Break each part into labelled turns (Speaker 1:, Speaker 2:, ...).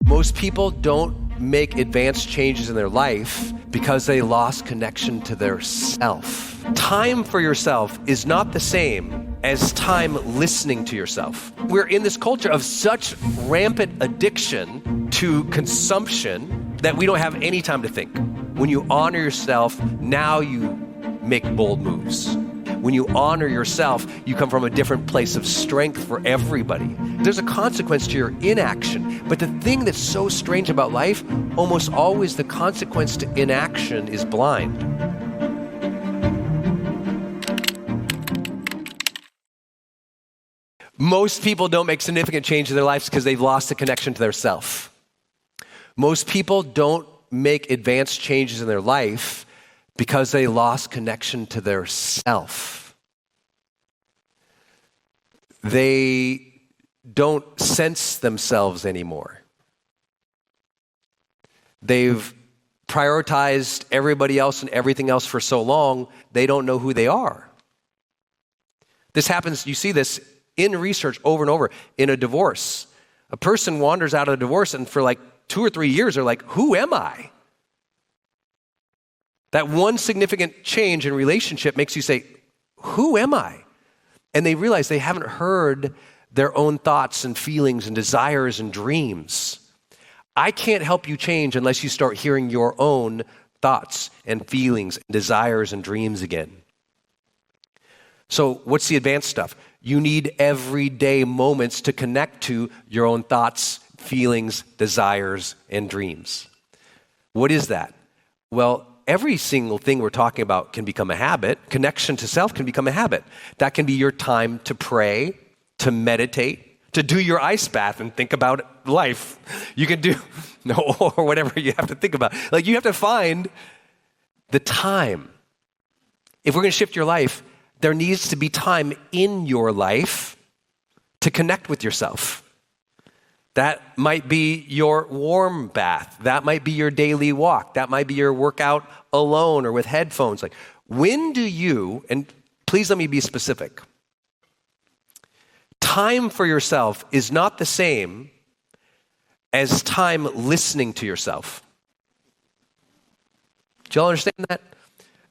Speaker 1: Most people don't make advanced changes in their life because they lost connection to their self. Time for yourself is not the same as time listening to yourself. We're in this culture of such rampant addiction to consumption that we don't have any time to think. When you honor yourself, now you make bold moves. When you honor yourself, you come from a different place of strength for everybody. There's a consequence to your inaction. But the thing that's so strange about life, almost always the consequence to inaction is blind. Most people don't make significant change in their lives because they've lost the connection to their self. Most people don't make advanced changes in their life because they lost connection to their self. They don't sense themselves anymore. They've prioritized everybody else and everything else for so long, they don't know who they are. This happens, you see this in research over and over in a divorce. A person wanders out of a divorce and for like 2 or 3 years, they're like, who am I? That one significant change in relationship makes you say, who am I? And they realize they haven't heard their own thoughts and feelings and desires and dreams. I can't help you change unless you start hearing your own thoughts and feelings and desires and dreams again. So what's the advanced stuff? You need everyday moments to connect to your own thoughts, feelings, desires, and dreams. What is that? Well, every single thing we're talking about can become a habit. Connection to self can become a habit. That can be your time to pray, to meditate, to do your ice bath and think about life. You can do, or whatever you have to think about. Like you have to find the time. If we're going to shift your life, there needs to be time in your life to connect with yourself. That might be your warm bath. That might be your daily walk. That might be your workout alone or with headphones. Like, when do you, and please let me be specific, time for yourself is not the same as time listening to yourself. Do y'all understand that?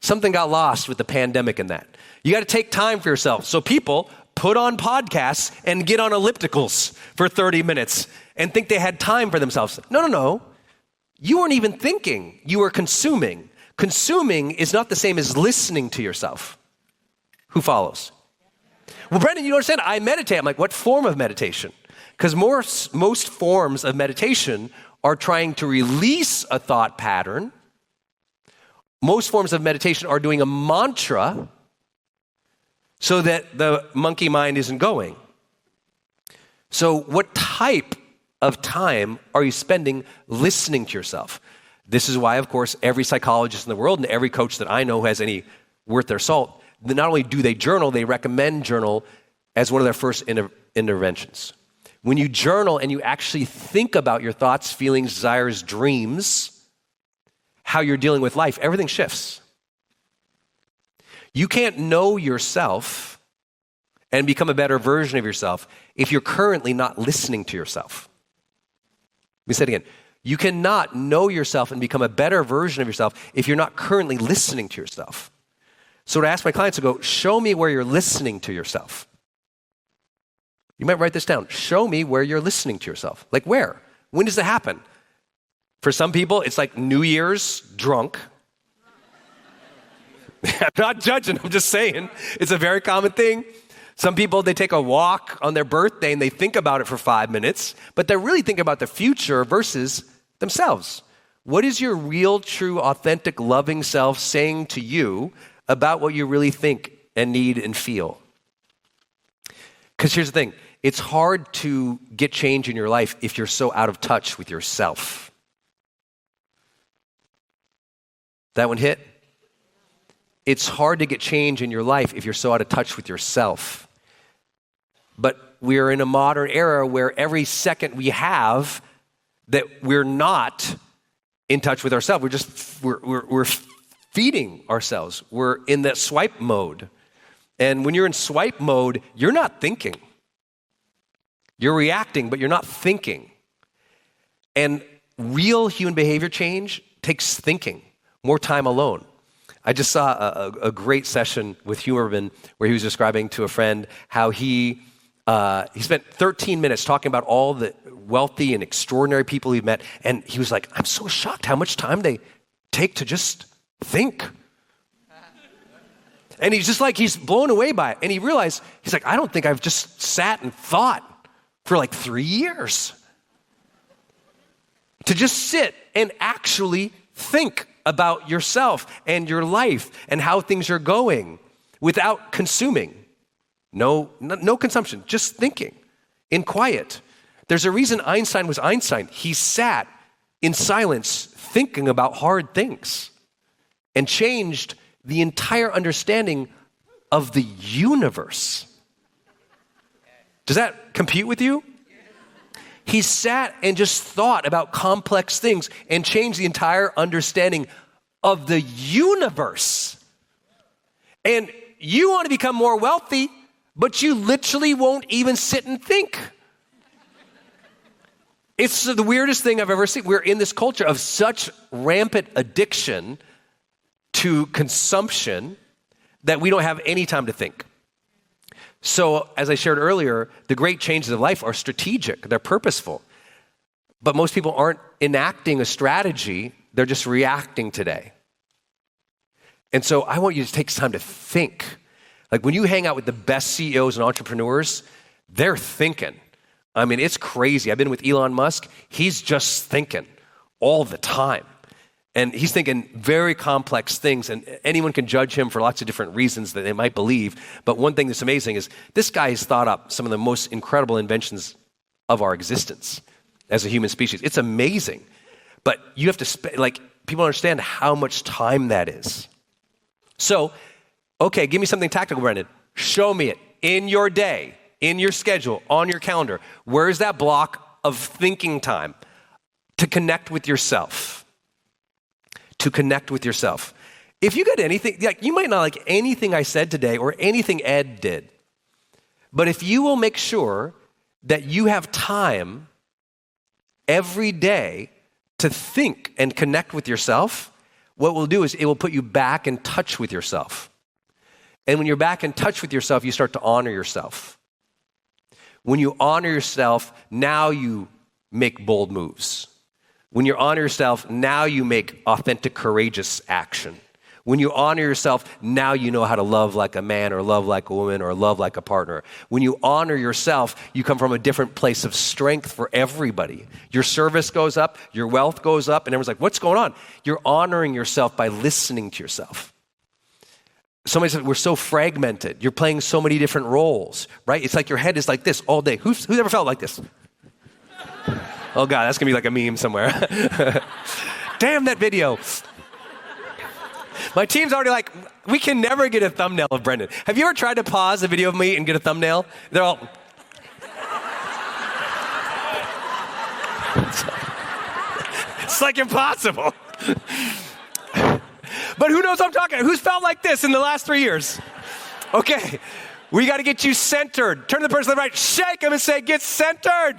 Speaker 1: Something got lost with the pandemic in that. You got to take time for yourself. So people put on podcasts and get on ellipticals for 30 minutes and think they had time for themselves. No. You weren't even thinking. You were consuming. Consuming is not the same as listening to yourself. Who follows? Well, Brendon, you don't understand. I meditate. I'm like, what form of meditation? Because most forms of meditation are trying to release a thought pattern. Most forms of meditation are doing a mantra so that the monkey mind isn't going. So what type of time are you spending listening to yourself? This is why, of course, every psychologist in the world and every coach that I know who has any worth their salt, not only do they journal, they recommend journal as one of their first interventions. When you journal and you actually think about your thoughts, feelings, desires, dreams, how you're dealing with life, everything shifts. You can't know yourself and become a better version of yourself if you're currently not listening to yourself. Let me say it again. You cannot know yourself and become a better version of yourself if you're not currently listening to yourself. So to ask my clients to go, show me where you're listening to yourself. You might write this down. Show me where you're listening to yourself. Like where? When does it happen? For some people, it's like New Year's drunk. I'm not judging, I'm just saying. It's a very common thing. Some people, they take a walk on their birthday and they think about it for 5 minutes, but they're really thinking about the future versus themselves. What is your real, true, authentic, loving self saying to you about what you really think and need and feel? Because here's the thing. It's hard to get change in your life if you're so out of touch with yourself. That one hit? It's hard to get change in your life if you're so out of touch with yourself. But we're in a modern era where every second we have that we're not in touch with ourselves. We're feeding ourselves. We're in that swipe mode. And when you're in swipe mode, you're not thinking. You're reacting, but you're not thinking. And real human behavior change takes thinking, more time alone. I just saw a great session with Huberman where he was describing to a friend how he spent 13 minutes talking about all the wealthy and extraordinary people he'd met. And he was like, I'm so shocked how much time they take to just think. And he's just like, he's blown away by it. And he realized, he's like, I don't think I've just sat and thought for like 3 years. To just sit and actually think about yourself and your life and how things are going without consuming. No consumption, just thinking in quiet. There's a reason Einstein was Einstein. He sat in silence thinking about hard things and changed the entire understanding of the universe. Does that compute with you? He sat and just thought about complex things and changed the entire understanding of the universe. And you want to become more wealthy, but you literally won't even sit and think. It's the weirdest thing I've ever seen. We're in this culture of such rampant addiction to consumption that we don't have any time to think. So, as I shared earlier, the great changes of life are strategic, they're purposeful. But most people aren't enacting a strategy, they're just reacting today. And so I want you to take time to think. Like when you hang out with the best CEOs and entrepreneurs, they're thinking. I mean, it's crazy. I've been with Elon Musk, he's just thinking all the time. And he's thinking very complex things, and anyone can judge him for lots of different reasons that they might believe. But one thing that's amazing is this guy has thought up some of the most incredible inventions of our existence as a human species. It's amazing. But you have to, people don't understand how much time that is. So, okay, give me something tactical, Brendon. Show me it in your day, in your schedule, on your calendar. Where's that block of thinking time to connect with yourself? To connect with yourself. If you got anything, you might not like anything I said today or anything Ed did, but if you will make sure that you have time every day to think and connect with yourself, what we'll do is it will put you back in touch with yourself. And when you're back in touch with yourself, you start to honor yourself. When you honor yourself, now you make bold moves. When you honor yourself, now you make authentic, courageous action. When you honor yourself, now you know how to love like a man or love like a woman or love like a partner. When you honor yourself, you come from a different place of strength for everybody. Your service goes up, your wealth goes up, and everyone's like, what's going on? You're honoring yourself by listening to yourself. Somebody said, we're so fragmented. You're playing so many different roles, right? It's like your head is like this all day. Who's ever felt like this? Oh God, that's gonna be like a meme somewhere. Damn that video. My team's already like, we can never get a thumbnail of Brendon. Have you ever tried to pause a video of me and get a thumbnail? They're all... It's like impossible. But who knows what I'm talking about? Who's felt like this in the last 3 years? Okay, we got to get you centered. Turn to the person on the right, shake him and say, get centered.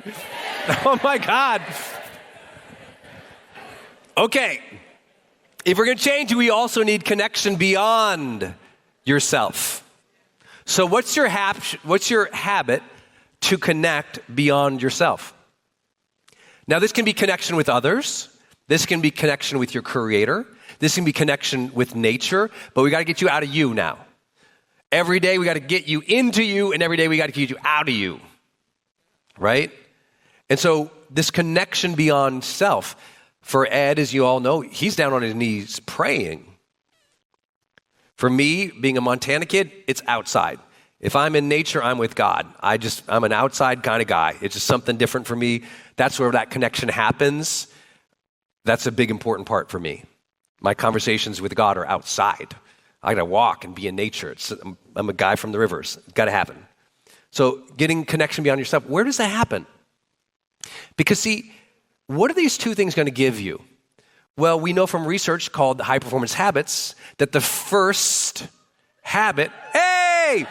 Speaker 1: Oh my God. Okay, if we're going to change, we also need connection beyond yourself. So what's your habit to connect beyond yourself? Now, this can be connection with others. This can be connection with your creator. This can be connection with nature, but we got to get you out of you now. Every day we got to get you into you, and every day we got to get you out of you, right? And so this connection beyond self, for Ed, as you all know, he's down on his knees praying. For me, being a Montana kid, it's outside. If I'm in nature, I'm with God. I'm an outside kind of guy. It's just something different for me. That's where that connection happens. That's a big, important part for me. My conversations with God are outside. I got to walk and be in nature. I'm a guy from the rivers. It's got to happen. So getting connection beyond yourself, where does that happen? Because see, what are these two things going to give you? Well, we know from research called high performance habits that the first habit, that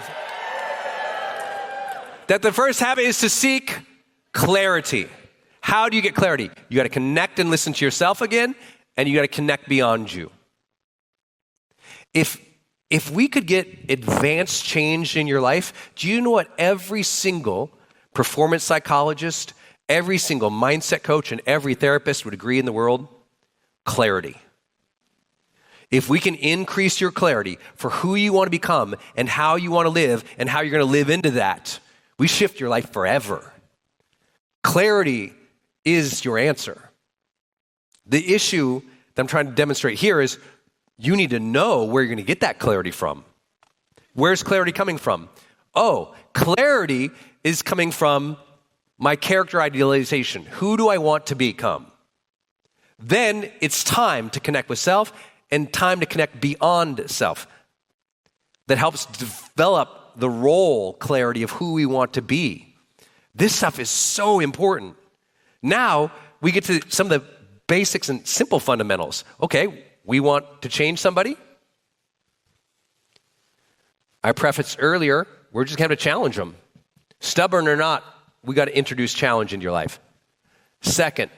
Speaker 1: the first habit is to seek clarity. How do you get clarity? You got to connect and listen to yourself again, and you got to connect beyond you. If we could get advanced change in your life, do you know what every single performance psychologist, every single mindset coach, and every therapist would agree in the world? Clarity. If we can increase your clarity for who you want to become and how you want to live and how you're going to live into that, we shift your life forever. Clarity is your answer. The issue that I'm trying to demonstrate here is you need to know where you're going to get that clarity from. Where's clarity coming from? Oh, clarity is coming from my character idealization. Who do I want to become? Then it's time to connect with self and time to connect beyond self. That helps develop the role clarity of who we want to be. This stuff is so important. Now we get to some of the basics and simple fundamentals. Okay, we want to change somebody. I prefaced earlier, we're just going to challenge them. Stubborn or not, we got to introduce challenge into your life. Second,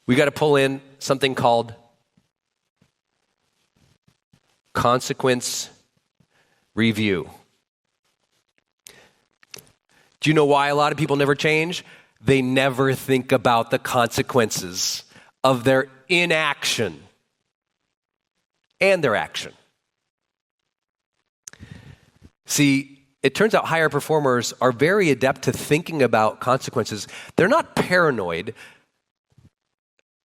Speaker 1: we got to pull in something called consequence review. Do you know why a lot of people never change? They never think about the consequences of their inaction and their action. See, it turns out higher performers are very adept to thinking about consequences. They're not paranoid.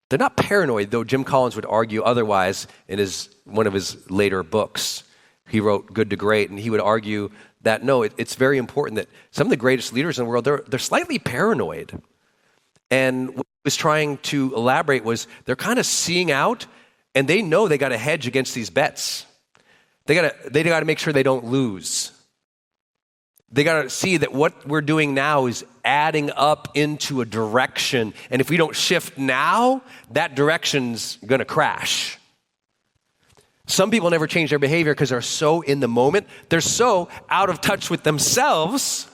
Speaker 1: They're not paranoid, though Jim Collins would argue otherwise in one of his later books. He wrote Good to Great, and he would argue that, no, it's very important that some of the greatest leaders in the world, they're slightly paranoid. And what he was trying to elaborate was they're kind of seeing out, and they know they got to hedge against these bets. They got to make sure they don't lose. They got to see that what we're doing now is adding up into a direction, and if we don't shift now, that direction's going to crash. Some people never change their behavior because they're so in the moment. They're so out of touch with themselves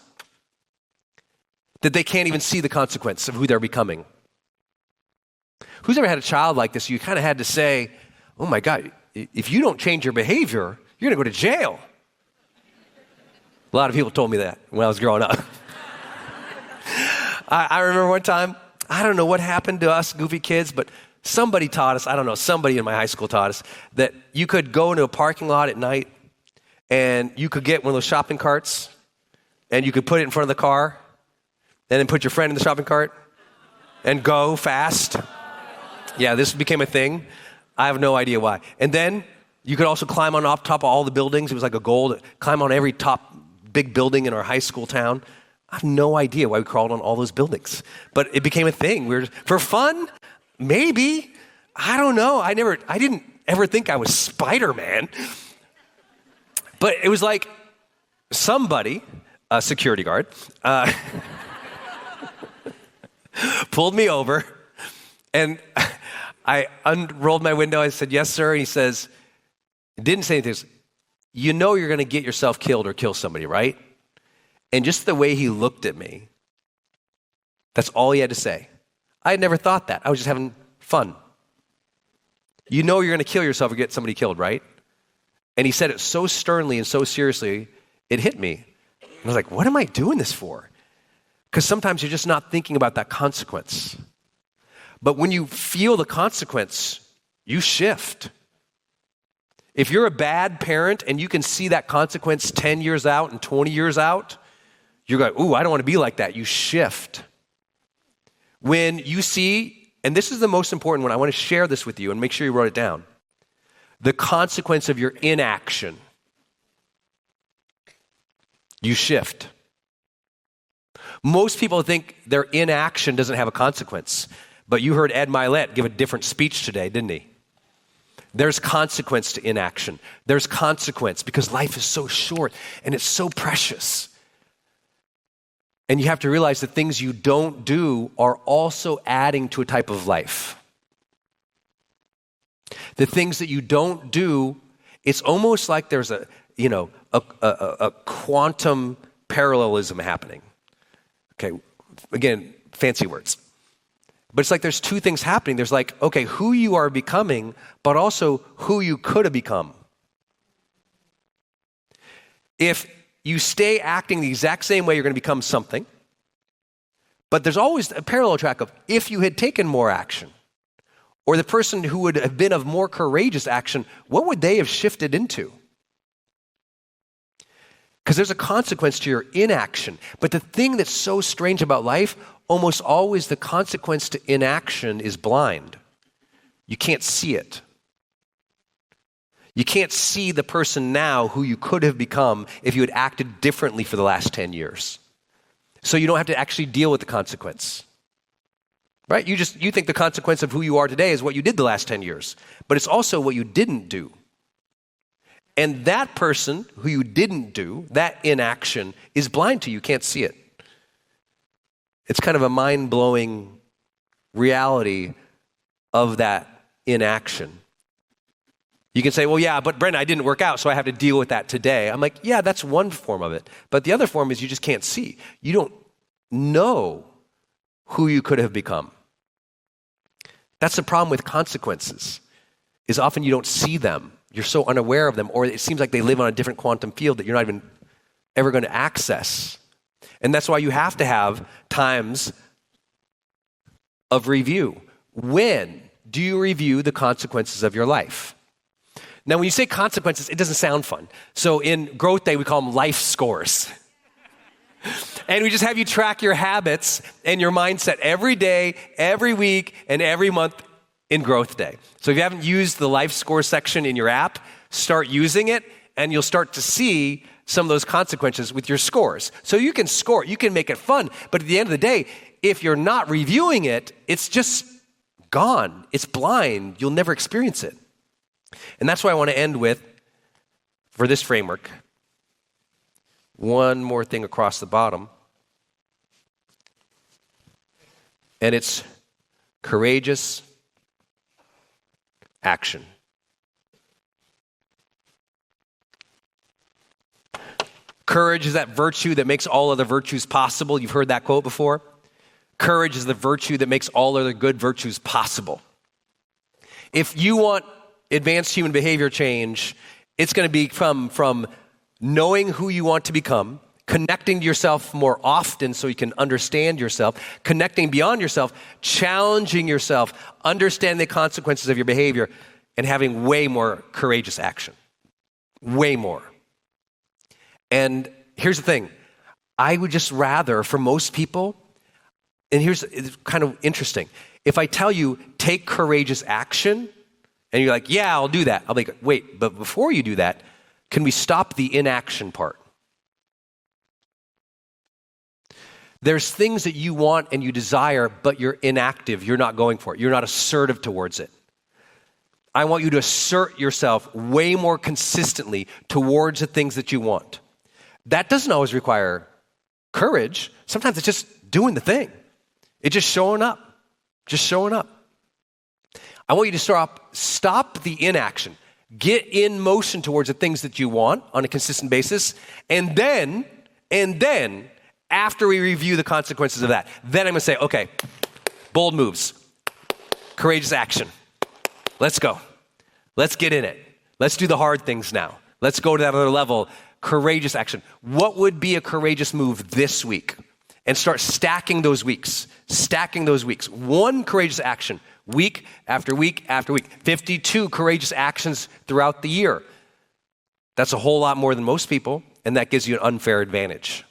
Speaker 1: that they can't even see the consequence of who they're becoming. Who's ever had a child like this? You kind of had to say, oh my God, if you don't change your behavior, you're going to go to jail. A lot of people told me that when I was growing up. I remember one time, I don't know what happened to us goofy kids, but somebody taught us, I don't know, somebody in my high school taught us that you could go into a parking lot at night and you could get one of those shopping carts and you could put it in front of the car and then put your friend in the shopping cart and go fast. Yeah, this became a thing. I have no idea why. And then you could also climb on top of all the buildings. It was like a goal to climb on every top big building in our high school town. I have no idea why we crawled on all those buildings, but it became a thing. For fun, maybe. I don't know. I didn't ever think I was Spider-Man. But it was like somebody, a security guard, pulled me over, and I unrolled my window. I said, yes, sir. And he says, didn't say anything. He says, you know you're going to get yourself killed or kill somebody, right? And just the way he looked at me, that's all he had to say. I had never thought that. I was just having fun. You know you're going to kill yourself or get somebody killed, right? And he said it so sternly and so seriously, it hit me. And I was like, what am I doing this for? Because sometimes you're just not thinking about that consequence. But when you feel the consequence, you shift. If you're a bad parent and you can see that consequence 10 years out and 20 years out, you're going, ooh, I don't want to be like that. You shift. When you see, and this is the most important one, I want to share this with you and make sure you wrote it down. The consequence of your inaction. You shift. Most people think their inaction doesn't have a consequence, but you heard Ed Milet give a different speech today, didn't he? There's consequence to inaction. There's consequence because life is so short and it's so precious. And you have to realize the things you don't do are also adding to a type of life. The things that you don't do, it's almost like there's a quantum parallelism happening. Okay, again, fancy words. But it's like there's two things happening. There's like, okay, who you are becoming, but also who you could have become. If you stay acting the exact same way, you're going to become something. But there's always a parallel track of if you had taken more action, or the person who would have been of more courageous action, what would they have shifted into? Because there's a consequence to your inaction. But the thing that's so strange about life, almost always the consequence to inaction is blind. You can't see it. You can't see the person now who you could have become if you had acted differently for the last 10 years. So you don't have to actually deal with the consequence. Right? You think the consequence of who you are today is what you did the last 10 years. But it's also what you didn't do. And that person who you didn't do, that inaction, is blind to you, can't see it. It's kind of a mind-blowing reality of that inaction. You can say, well, yeah, but Brendon, I didn't work out, so I have to deal with that today. I'm like, yeah, that's one form of it. But the other form is you just can't see. You don't know who you could have become. That's the problem with consequences, is often you don't see them. You're so unaware of them, or it seems like they live on a different quantum field that you're not even ever going to access. And that's why you have to have times of review. When do you review the consequences of your life? Now, when you say consequences, it doesn't sound fun. So in Growth Day, we call them life scores. And we just have you track your habits and your mindset every day, every week, and every month in Growth Day. So if you haven't used the life score section in your app, start using it, and you'll start to see some of those consequences with your scores. So you can score, you can make it fun, but at the end of the day, if you're not reviewing it, it's just gone. It's blind. You'll never experience it. And that's why I want to end with, for this framework, one more thing across the bottom. And it's courageous action. Courage is that virtue that makes all other virtues possible. You've heard that quote before. Courage is the virtue that makes all other good virtues possible. If you want advanced human behavior change, it's going to be from knowing who you want to become, connecting to yourself more often so you can understand yourself, connecting beyond yourself, challenging yourself, understanding the consequences of your behavior, and having way more courageous action. Way more. And here's the thing. I would just rather, for most people, and it's kind of interesting. If I tell you, take courageous action, and you're like, yeah, I'll do that. I'll be like, wait, but before you do that, can we stop the inaction part? There's things that you want and you desire, but you're inactive. You're not going for it. You're not assertive towards it. I want you to assert yourself way more consistently towards the things that you want. That doesn't always require courage. Sometimes it's just doing the thing. It's just showing up. Just showing up. I want you to stop the inaction. Get in motion towards the things that you want on a consistent basis. And then, after we review the consequences of that, then I'm going to say, okay, bold moves, courageous action. Let's go. Let's get in it. Let's do the hard things now. Let's go to that other level. Courageous action. What would be a courageous move this week? And start stacking those weeks. One courageous action, week after week after week. 52 courageous actions throughout the year. That's a whole lot more than most people, and that gives you an unfair advantage.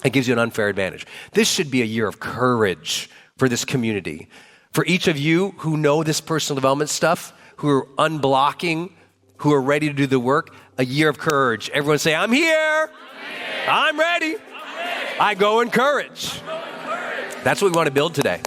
Speaker 1: It gives you an unfair advantage. This should be a year of courage for this community. For each of you who know this personal development stuff, who are unblocking, who are ready to do the work, a year of courage. Everyone say, I'm here. I'm ready. I go in courage. That's what we want to build today.